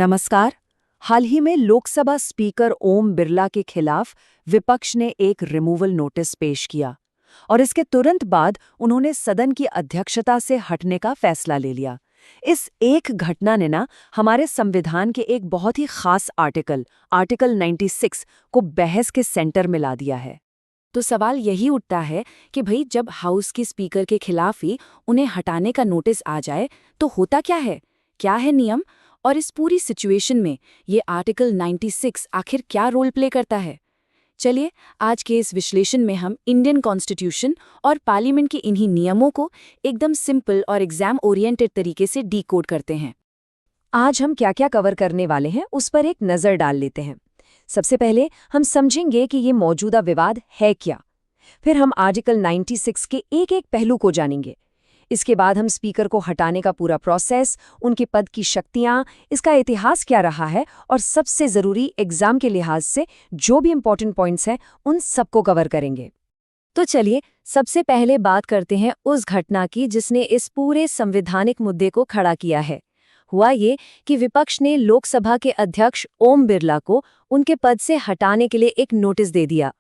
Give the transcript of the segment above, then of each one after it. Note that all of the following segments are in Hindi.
नमस्कार। हाल ही में लोकसभा स्पीकर ओम बिरला के खिलाफ विपक्ष ने एक रिमूवल नोटिस पेश किया और इसके तुरंत बाद उन्होंने सदन की अध्यक्षता से हटने का फैसला ले लिया। इस एक घटना ने हमारे संविधान के एक बहुत ही खास आर्टिकल 96 को बहस के सेंटर में ला दिया है। तो सवाल यही उठता है कि भाई जब हाउस के स्पीकर के खिलाफ ही उन्हें हटाने का नोटिस आ जाए तो होता क्या है नियम, और इस पूरी सिचुएशन में ये आर्टिकल 96 आखिर क्या रोल प्ले करता है। चलिए आज के इस विश्लेषण में हम इंडियन कॉन्स्टिट्यूशन और पार्लियामेंट के इन्हीं नियमों को एकदम सिंपल और एग्जाम ओरिएंटेड तरीके से डीकोड करते हैं। आज हम क्या क्या कवर करने वाले हैं उस पर एक नज़र डाल लेते हैं। सबसे पहले हम समझेंगे कि ये मौजूदा विवाद है क्या। फिर हम आर्टिकल 96 के एक एक पहलू को जानेंगे। इसके बाद हम स्पीकर को हटाने का पूरा प्रोसेस, उनके पद की शक्तियां, इसका इतिहास क्या रहा है और सबसे ज़रूरी एग्जाम के लिहाज से जो भी इंपॉर्टेंट पॉइंट्स हैं उन सबको कवर करेंगे। तो चलिए सबसे पहले बात करते हैं उस घटना की जिसने इस पूरे संवैधानिक मुद्दे को खड़ा किया है। हुआ ये कि विपक्ष ने लोकसभा के अध्यक्ष ओम बिरला को उनके पद से हटाने के लिए एक नोटिस दे दिया।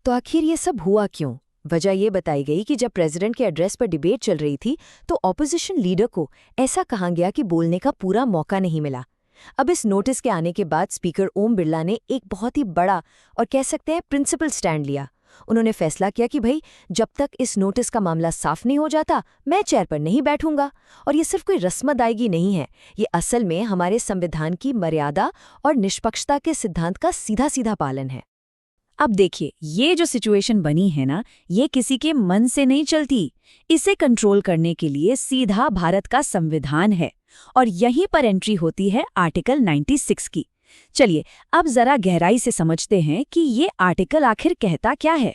तो आखिर ये सब हुआ क्यों? वजह ये बताई गई कि जब प्रेसिडेंट के एड्रेस पर डिबेट चल रही थी तो ऑपोजिशन लीडर को ऐसा कहा गया कि बोलने का पूरा मौका नहीं मिला। अब इस नोटिस के आने के बाद स्पीकर ओम बिरला ने एक बहुत ही बड़ा और कह सकते हैं प्रिंसिपल स्टैंड लिया। उन्होंने फैसला किया कि भाई जब तक इस नोटिस का मामला साफ नहीं हो जाता मैं चेयर पर नहीं बैठूंगा। और ये सिर्फ कोई रस्म अदायगी नहीं है, ये असल में हमारे संविधान की मर्यादा और निष्पक्षता के सिद्धांत का सीधा सीधा पालन है। अब देखिए ये जो सिचुएशन बनी है ये किसी के मन से नहीं चलती। इसे कंट्रोल करने के लिए सीधा भारत का संविधान है और यहीं पर एंट्री होती है आर्टिकल 96 की। चलिए अब जरा गहराई से समझते हैं कि ये आर्टिकल आखिर कहता क्या है।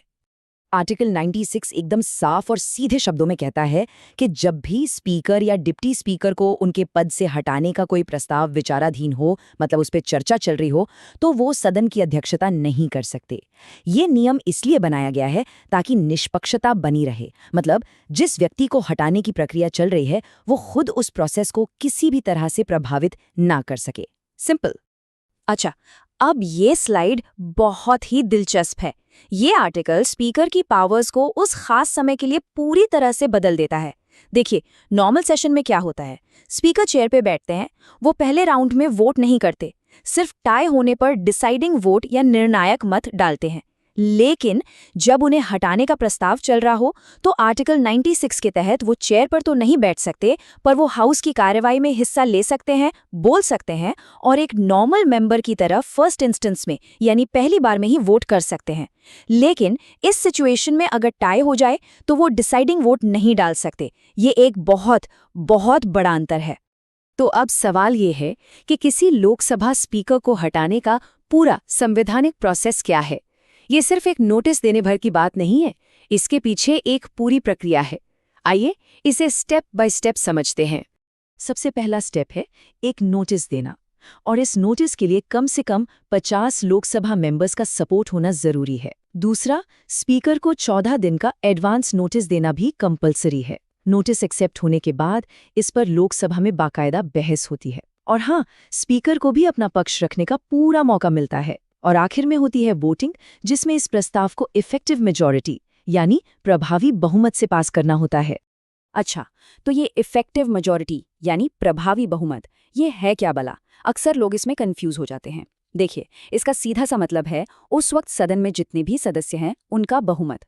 आर्टिकल 96 एकदम साफ और सीधे शब्दों में कहता है कि जब भी स्पीकर या डिप्टी स्पीकर को उनके पद से हटाने का कोई प्रस्ताव विचाराधीन हो, मतलब उस पर चर्चा चल रही हो, तो वो सदन की अध्यक्षता नहीं कर सकते। ये नियम इसलिए बनाया गया है ताकि निष्पक्षता बनी रहे, मतलब जिस व्यक्ति को हटाने की प्रक्रिया चल रही है वो खुद उस प्रोसेस को किसी भी तरह से प्रभावित ना कर सके। सिंपल। अच्छा, अब ये स्लाइड बहुत ही दिलचस्प है। ये आर्टिकल स्पीकर की पावर्स को उस खास समय के लिए पूरी तरह से बदल देता है। देखिए नॉर्मल सेशन में क्या होता है, स्पीकर चेयर पे बैठते हैं, वो पहले राउंड में वोट नहीं करते, सिर्फ टाई होने पर डिसाइडिंग वोट या निर्णायक मत डालते हैं। लेकिन जब उन्हें हटाने का प्रस्ताव चल रहा हो तो आर्टिकल 96 के तहत वो चेयर पर तो नहीं बैठ सकते, पर वो हाउस की कार्यवाही में हिस्सा ले सकते हैं, बोल सकते हैं और एक नॉर्मल मेंबर की तरह फर्स्ट इंस्टेंस में यानी पहली बार में ही वोट कर सकते हैं। लेकिन इस सिचुएशन में अगर टाई हो जाए तो वो डिसाइडिंग वोट नहीं डाल सकते। ये एक बहुत बहुत बड़ा अंतर है। तो अब सवाल ये है कि किसी लोकसभा स्पीकर को हटाने का पूरा संवैधानिक प्रोसेस क्या है। ये सिर्फ एक नोटिस देने भर की बात नहीं है, इसके पीछे एक पूरी प्रक्रिया है। आइए इसे स्टेप बाय स्टेप समझते हैं। सबसे पहला स्टेप है एक नोटिस देना, और इस नोटिस के लिए कम से कम 50 लोकसभा मेंबर्स का सपोर्ट होना जरूरी है। दूसरा, स्पीकर को 14 दिन का एडवांस नोटिस देना भी कंपलसरी है। नोटिस एक्सेप्ट होने के बाद इस पर लोकसभा में बाकायदा बहस होती है, और हाँ, स्पीकर को भी अपना पक्ष रखने का पूरा मौका मिलता है। और आखिर में होती है वोटिंग, जिसमें इस प्रस्ताव को इफेक्टिव मेजॉरिटी यानी प्रभावी बहुमत से पास करना होता है। अच्छा, तो ये इफेक्टिव मेजॉरिटी यानी प्रभावी बहुमत, ये है क्या भला? अक्सर लोग इसमें कंफ्यूज हो जाते हैं। देखिए, इसका सीधा सा मतलब है उस वक्त सदन में जितने भी सदस्य हैं उनका बहुमत।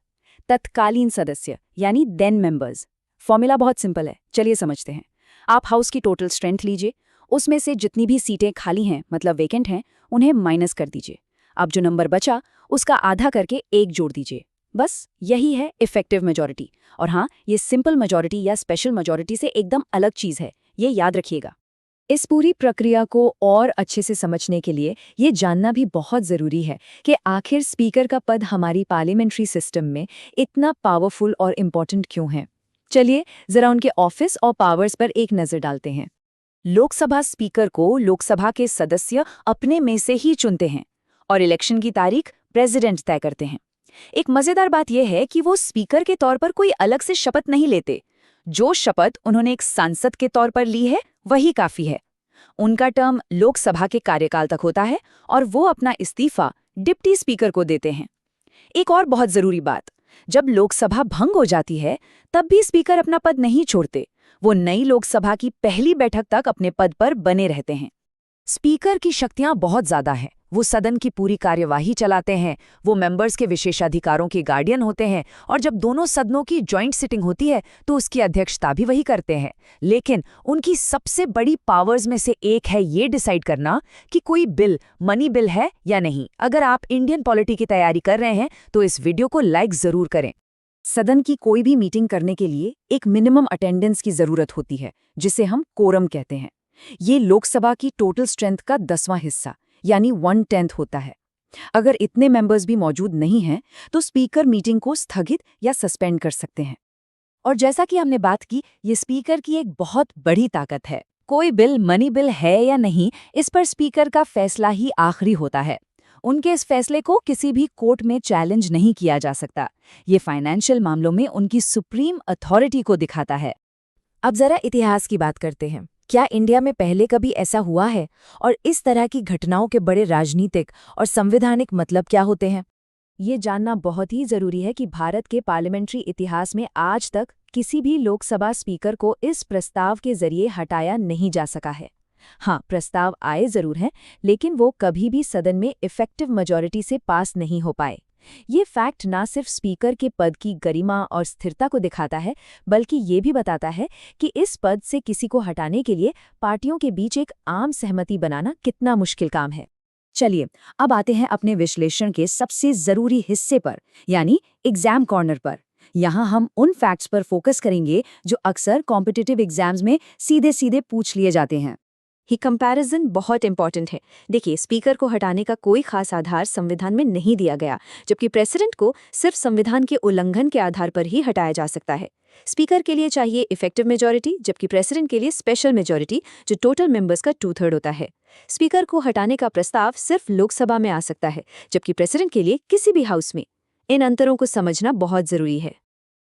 तत्कालीन सदस्य यानी देन मेंबर्स। फॉर्मूला बहुत सिंपल है, चलिए समझते हैं। आप हाउस की टोटल स्ट्रेंथ लीजिए, उसमें से जितनी भी सीटें खाली हैं मतलब वेकेंट हैं उन्हें माइनस कर दीजिए। अब जो नंबर बचा उसका आधा करके 1 जोड़ दीजिए। बस यही है इफेक्टिव मेजॉरिटी। और हाँ, ये सिंपल मेजॉरिटी या स्पेशल मेजॉरिटी से एकदम अलग चीज़ है, ये याद रखिएगा। इस पूरी प्रक्रिया को और अच्छे से समझने के लिए ये जानना भी बहुत ज़रूरी है कि आखिर स्पीकर का पद हमारी पार्लियामेंट्री सिस्टम में इतना पावरफुल और इम्पॉर्टेंट क्यों है। चलिए ज़रा उनके ऑफिस और पावर्स पर एक नज़र डालते हैं। लोकसभा स्पीकर को लोकसभा के सदस्य अपने में से ही चुनते हैं और इलेक्शन की तारीख प्रेसिडेंट तय करते हैं। एक मजेदार बात यह है कि वो स्पीकर के तौर पर कोई अलग से शपथ नहीं लेते। जो शपथ उन्होंने एक सांसद के तौर पर ली है वही काफी है। उनका टर्म लोकसभा के कार्यकाल तक होता है और वो अपना इस्तीफा डिप्टी स्पीकर को देते हैं। एक और बहुत जरूरी बात, जब लोकसभा भंग हो जाती है तब भी स्पीकर अपना पद नहीं छोड़ते। वो नई लोकसभा की पहली बैठक तक अपने पद पर बने रहते हैं। स्पीकर की शक्तियां बहुत ज्यादा हैं। वो सदन की पूरी कार्यवाही चलाते हैं, वो मेंबर्स के विशेषाधिकारों के गार्डियन होते हैं, और जब दोनों सदनों की जॉइंट सिटिंग होती है तो उसकी अध्यक्षता भी वही करते हैं। लेकिन उनकी सबसे बड़ी पावर्स में से एक है ये डिसाइड करना कि कोई बिल मनी बिल है या नहीं। अगर आप इंडियन पॉलिटी की तैयारी कर रहे हैं तो इस वीडियो को लाइक जरूर करें। सदन की कोई भी मीटिंग करने के लिए एक मिनिमम अटेंडेंस की जरूरत होती है, जिसे हम कोरम कहते हैं। ये लोकसभा की टोटल स्ट्रेंथ का 10वां हिस्सा यानी 1/10 होता है। अगर इतने मेंबर्स भी मौजूद नहीं हैं तो स्पीकर मीटिंग को स्थगित या सस्पेंड कर सकते हैं। और जैसा कि हमने बात की, ये स्पीकर की एक बहुत बड़ी ताकत है। कोई बिल मनी बिल है या नहीं, इस पर स्पीकर का फैसला ही आखिरी होता है। उनके इस फैसले को किसी भी कोर्ट में चैलेंज नहीं किया जा सकता। ये फाइनेंशियल मामलों में उनकी सुप्रीम अथॉरिटी को दिखाता है। अब जरा इतिहास की बात करते हैं। क्या इंडिया में पहले कभी ऐसा हुआ है, और इस तरह की घटनाओं के बड़े राजनीतिक और संवैधानिक मतलब क्या होते हैं? ये जानना बहुत ही जरूरी है कि भारत के पार्लियामेंट्री इतिहास में आज तक किसी भी लोकसभा स्पीकर को इस प्रस्ताव के जरिए हटाया नहीं जा सका है। हाँ, प्रस्ताव आए जरूर हैं, लेकिन वो कभी भी सदन में इफेक्टिव मेजॉरिटी से पास नहीं हो पाए। ये फैक्ट ना सिर्फ स्पीकर के पद की गरिमा और स्थिरता को दिखाता है, बल्कि ये भी बताता है कि इस पद से किसी को हटाने के लिए पार्टियों के बीच एक आम सहमति बनाना कितना मुश्किल काम है। चलिए, अब आते हैं अपने विश्लेषण के सबसे जरूरी हिस्से पर, यानी एग्जाम कॉर्नर पर। यहाँ हम उन फैक्ट्स पर फोकस करेंगे जो अक्सर कॉम्पिटिटिव एग्जाम्स में सीधे सीधे पूछ लिए जाते हैं। ही कंपैरिजन बहुत इंपॉर्टेंट है। देखिए, स्पीकर को हटाने का कोई खास आधार संविधान में नहीं दिया गया, जबकि प्रेसिडेंट को सिर्फ संविधान के उल्लंघन के आधार पर ही हटाया जा सकता है। स्पीकर के लिए चाहिए इफेक्टिव मेजॉरिटी, जबकि प्रेसिडेंट के लिए स्पेशल मेजॉरिटी, जो टोटल मेंबर्स का 2/3 होता है। स्पीकर को हटाने का प्रस्ताव सिर्फ लोकसभा में आ सकता है, जबकि प्रेसिडेंट के लिए किसी भी हाउस में। इन अंतरों को समझना बहुत जरूरी है।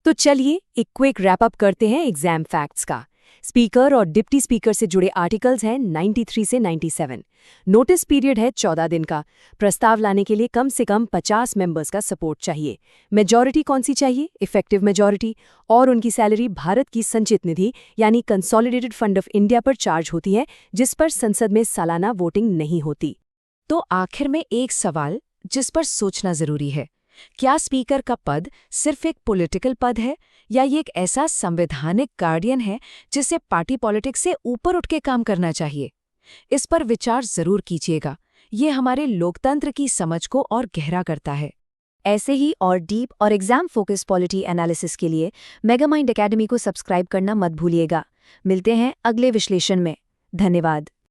तो चलिए एक क्विक रैप अप करते हैं एग्जाम फैक्ट्स का। स्पीकर और डिप्टी स्पीकर से जुड़े आर्टिकल्स हैं 93 से 97। नोटिस पीरियड है 14 दिन का। प्रस्ताव लाने के लिए कम से कम 50 मेंबर्स का सपोर्ट चाहिए। मेजॉरिटी कौन सी चाहिए? Effective majority. और उनकी सैलरी भारत की संचित निधि यानी कंसोलिडेटेड फंड ऑफ इंडिया पर चार्ज होती है, जिस पर संसद में सालाना वोटिंग नहीं होती। तो आखिर में एक सवाल जिस पर सोचना जरूरी है, क्या स्पीकर का पद सिर्फ एक पॉलिटिकल पद है, या ये एक ऐसा संवैधानिक गार्डियन है जिसे पार्टी पॉलिटिक्स से ऊपर उठ के काम करना चाहिए? इस पर विचार जरूर कीजिएगा। ये हमारे लोकतंत्र की समझ को और गहरा करता है। ऐसे ही और डीप और एग्जाम फोकस पॉलिटी एनालिसिस के लिए मेगामाइंड एकेडमी को सब्सक्राइब करना मत भूलिएगा। मिलते हैं अगले विश्लेषण में। धन्यवाद।